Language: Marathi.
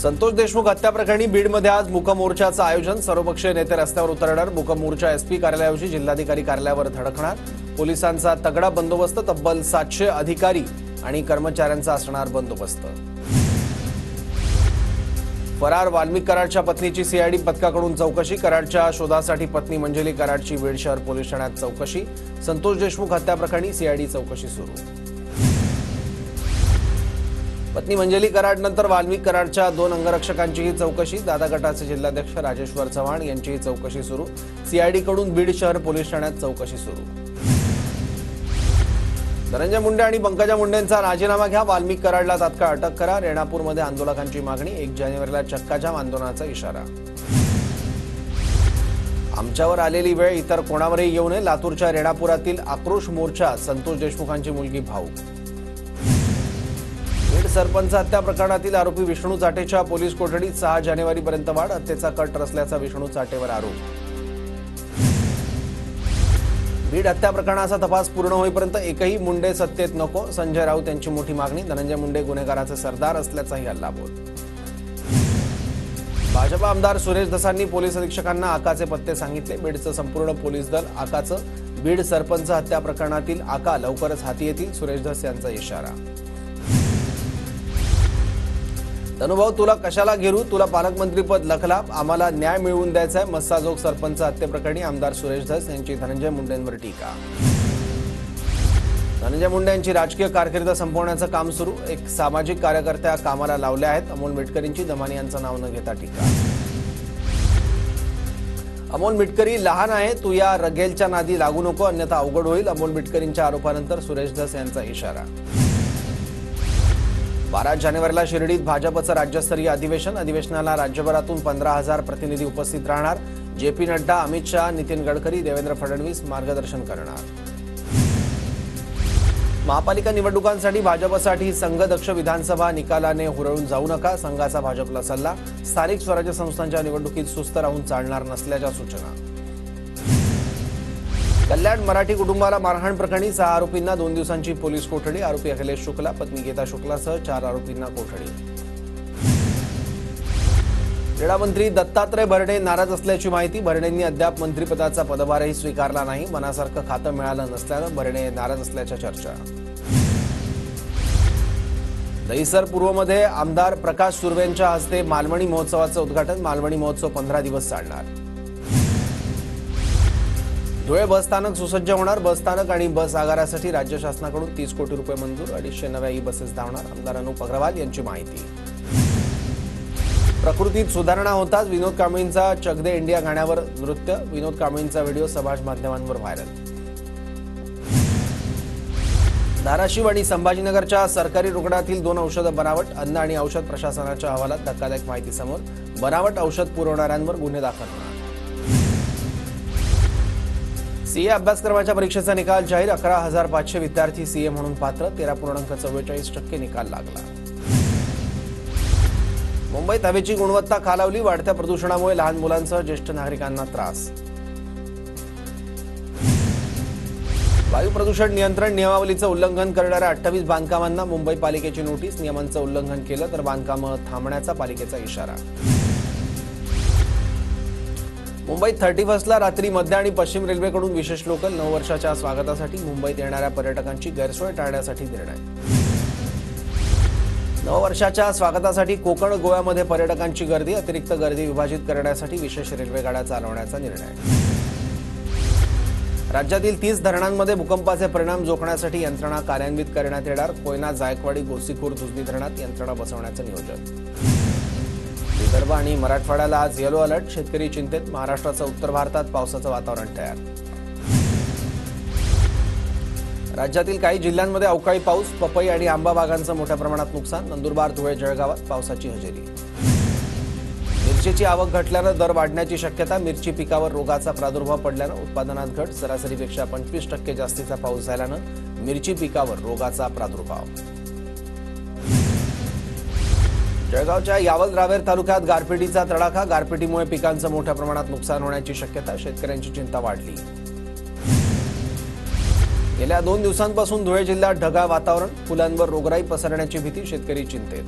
संतोष देशमुख हत्या प्रकरणी बीडमध्ये आज मूक मोर्चाचं आयोजन। सर्वपक्षीय नेते रस्त्यावर उतरणार। मूक मोर्चा एसपी कार्यालयाऐवजी जिल्हाधिकारी कार्यालयावर धडकणार। पोलिसांचा तगडा बंदोबस्त, तब्बल 700 अधिकारी आणि कर्मचाऱ्यांचा असणार बंदोबस्त। फरार वाल्मिक कराडच्या पत्नीची सीआयडी पथकाकडून चौकशी। कराडच्या शोधासाठी पत्नी मंजली कराडची बीड शहर पोलीस ठाण्यात चौकशी। संतोष देशमुख हत्या प्रकरणी सीआयडी चौकशी सुरू। पत्नी मंजली कराडनंतर वाल्मिक कराडच्या 2 अंगरक्षकांचीही चौकशी। दादा गटाचे जिल्हाध्यक्ष राजेश्वर चव्हाण यांचीही चौकशी सुरू। सीआयडीकडून बीड शहर पोलीस ठाण्यात चौकशी सुरू। धनंजय मुंडे आणि पंकजा मुंडेंचा राजीनामा घ्या। वाल्मिक कराडला तात्काळ अटक करा। रेणापूरमध्ये आंदोलकांची मागणी। 1 जानेवारीला चक्काजाम आंदोलनाचा इशारा। आमच्यावर आलेली वेळ इतर कोणावरही येऊ नये। लातूरच्या रेणापुरातील आक्रोश मोर्चा। संतोष देशमुखांची मुलगी भाऊक। बीड सरपंच हत्या प्रकरणातील आरोपी विष्णू चाटेच्या पोलीस कोठडीत 6 जानेवारीपर्यंत वाढ। हत्येचा कट रचल्याचा विष्णू चाटेवर आरोप। बीड हत्या प्रकरणाचा तपास पूर्ण होईपर्यंत एकही मुंडे सत्तेत नको। संजय राऊत यांची मोठी मागणी। धनंजय मुंडे गुन्हेगाराचे सरदार असल्याचाही हल्लाबोल। भाजप आमदार सुरेश धसांनी पोलीस अधीक्षकांना आकाचे पत्ते सांगितले। बीडचं संपूर्ण पोलीस दल आकाचं। बीड सरपंच हत्या प्रकरणातील आका लवकरच हाती येतील। सुरेश धस यांचा इशारा। धनुभाऊ तुला कशाला घेरू, तुला पालकमंत्रीपद लखलाप, आम्हाला न्याय मिळवून द्यायचा आहे। मस्साजोग सरपंच हत्येप्रकरणी आमदार सुरेश धस यांची धनंजय मुंडेंवर टीका। धनंजय मुंडे यांची राजकीय कारकीर्द संपवण्याचं काम सुरू। एक सामाजिक कार्यकर्त्या कामाला लावले आहेत। अमोल मिटकरींची दमानी यांचं नाव न घेता टीका। अमोल मिटकरी लहान आहे, तू या रगेलच्या नादी लागू नको, अन्यथा अवघड होईल। अमोल मिटकरींच्या आरोपानंतर सुरेश धस यांचा इशारा। 12 जानेवारीला शिर्डीत भाजपचं राज्यस्तरीय अधिवेशन। अधिवेशनाला राज्यभरातून 15,000 प्रतिनिधी उपस्थित राहणार। जेपी नड्डा, अमित शहा, नितीन गडकरी, देवेंद्र फडणवीस मार्गदर्शन करणार। महापालिका निवडणुकांसाठी भाजपसाठी संघदक्ष विधानसभा निकालाने हुरळून जाऊ नका। संघाचा भाजपला सल्ला। स्थानिक स्वराज्य संस्थांच्या निवडणुकीत सुस्त राहून चालणार नसल्याच्या सूचना। कल्याण मराठी कुटुंबाला मारहाण प्रकरणी 6 आरोपींना 2 दिवसांची पोलीस कोठडी। आरोपी अखिलेश शुक्ला, पत्नी गीता शुक्लासह 4 आरोपींना कोठडी। क्रीडा मंत्री दत्तात्रय भरणे नाराज असल्याची माहिती। भरणेंनी अद्याप मंत्रिपदाचा पदभारही स्वीकारला नाही। मनासारखं खातं मिळालं नसल्यानं भरणे नाराज असल्याच्या चर्चा। दहिसर पूर्वमध्ये आमदार प्रकाश सुर्वेंच्या हस्ते मालवणी महोत्सवाचं उद्घाटन। मालवणी महोत्सव 15 दिवस चालणार। धुळे बसस्थानक सुसज्ज होणार। बसस्थानक आणि बस आगारासाठी राज्य शासनाकडून 30 कोटी रुपये मंजूर। 250 नव्या ई-बसेस धावणार। आमदार अनुप अग्रवाल यांची माहिती। प्रकृतीत सुधारणा होताच विनोद कांबळींचा चक दे इंडिया गाण्यावर नृत्य। विनोद कांबळींचा व्हिडिओ समाज माध्यमांवर व्हायरल। धाराशिव आणि संभाजीनगरच्या सरकारी रुग्णालयातील 2 औषधं बनावट। अन्न आणि औषध प्रशासनाच्या अहवालात धक्कादायक माहिती समोर। बनावट औषध पुरवणाऱ्यांवर गुन्हे दाखल होणार। सीए अभ्यासक्रमाच्या परीक्षेचा निकाल जाहीर। 11,500 विद्यार्थी सीए म्हणून पात्र। 13.44% निकाल लागला। मुंबईत हवेची गुणवत्ता खालावली। वाढत्या प्रदूषणामुळे लहान मुलांसह ज्येष्ठ नागरिकांना त्रास। वायू प्रदूषण नियंत्रण नियमावलीचं उल्लंघन करणाऱ्या 28 बांधकामांना मुंबई पालिकेची नोटीस। नियमांचं उल्लंघन केलं तर बांधकामं थांबण्याचा पालिकेचा इशारा। मुंबईत 31ला रात्री मध्य आणि पश्चिम रेल्वेकडून विशेष लोकल। नववर्षाच्या स्वागतासाठी मुंबईत येणाऱ्या पर्यटकांची गैरसोय टाळण्यासाठी निर्णय। नववर्षाच्या स्वागतासाठी कोकण गोव्यामध्ये पर्यटकांची गर्दी। अतिरिक्त गर्दी विभाजित करण्यासाठी विशेष रेल्वेगाड्या चालवण्याचा निर्णय। राज्यातील 30 धरणांमध्ये भूकंपाचे परिणाम जोखण्यासाठी यंत्रणा कार्यान्वित करण्यात येणार। कोयना, जायकवाडी, गोसीखुर्द, दुधनी धरणात यंत्रणा बसवण्याचं नियोजन। विदर्भ आणि मराठवाड्याला आज येलो अलर्ट। शेतकरी चिंतेत। महाराष्ट्राच्या उत्तर भारतात पावसाचं वातावरण तयार। राज्यातील काही जिल्ह्यांमध्ये अवकाळी पाऊस। पपई आणि आंबा बागांचं मोठ्या प्रमाणात नुकसान। नंदुरबार, धुळे, जळगावात पावसाची हजेरी। मिरचीची आवक घटल्यानं दर वाढण्याची शक्यता। मिरची पिकावर रोगाचा प्रादुर्भाव पडल्यानं उत्पादनात घट। सरासरीपेक्षा 25% जास्तीचा पाऊस झाल्यानं मिरची पिकावर रोगाचा प्रादुर्भाव। जळगावच्या यावल रावेर तालुक्यात गारपिटीचा तडाखा। गारपिटीमुळे पिकांचं मोठ्या प्रमाणात नुकसान होण्याची शक्यता। शेतकऱ्यांची चिंता वाढली। गेल्या 2 दिवसांपासून धुळे जिल्ह्यात ढगाळ वातावरण, फुलांवर रोगराई पसरण्याची भीती, शेतकरी चिंतेत।